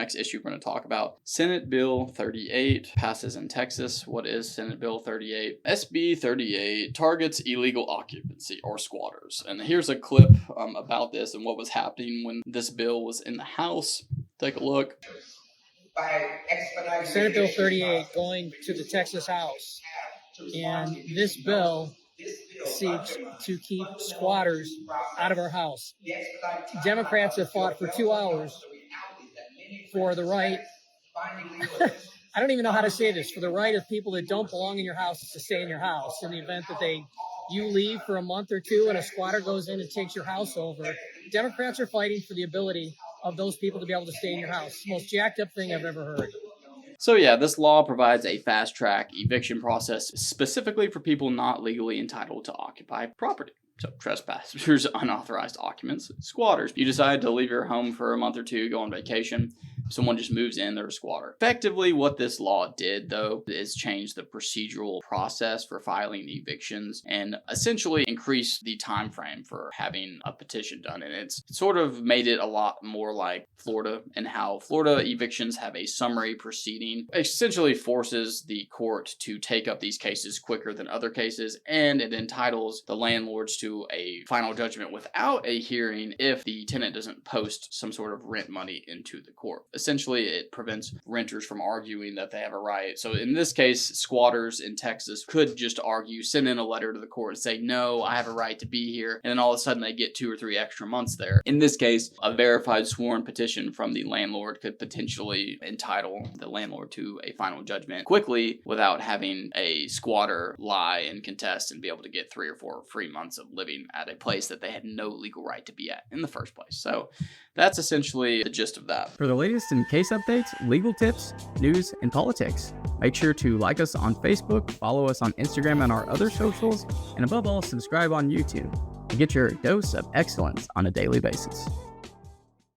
next issue we're going to talk about. Senate Bill 38 passes in Texas. What is Senate Bill 38? SB 38 targets illegal occupancy or squatters. And here's a clip about this and what was happening when this bill was in the House. Take a look. Senate Bill 38 going to the Texas House. And this bill seeks to keep squatters out of our house. Democrats have fought for 2 hours for the right, I don't even know how to say this, for the right of people that don't belong in your house to stay in your house. In the event that you leave for a month or two and a squatter goes in and takes your house over, Democrats are fighting for the ability of those people to be able to stay in your house. It's the most jacked up thing I've ever heard. So yeah, this law provides a fast-track eviction process specifically for people not legally entitled to occupy property. So trespassers, unauthorized occupants, squatters. You decide to leave your home for a month or two, go on vacation. Someone just moves in, they're a squatter. Effectively, what this law did, though, is change the procedural process for filing evictions and essentially increase the time frame for having a petition done. And it's sort of made it a lot more like Florida, and how Florida evictions have a summary proceeding. It essentially forces the court to take up these cases quicker than other cases, and it entitles the landlords to a final judgment without a hearing if the tenant doesn't post some sort of rent money into the court. Essentially, it prevents renters from arguing that they have a right. So in this case, squatters in Texas could just argue, send in a letter to the court and say, no, I have a right to be here. And then all of a sudden they get 2 or 3 extra months there. In this case, a verified sworn petition from the landlord could potentially entitle the landlord to a final judgment quickly without having a squatter lie and contest and be able to get 3 or 4 free months of living at a place that they had no legal right to be at in the first place. So that's essentially the gist of that. For the latest in case updates, legal tips, news, and politics, make sure to like us on Facebook, follow us on Instagram and our other socials, and above all, subscribe on YouTube to get your dose of excellence on a daily basis.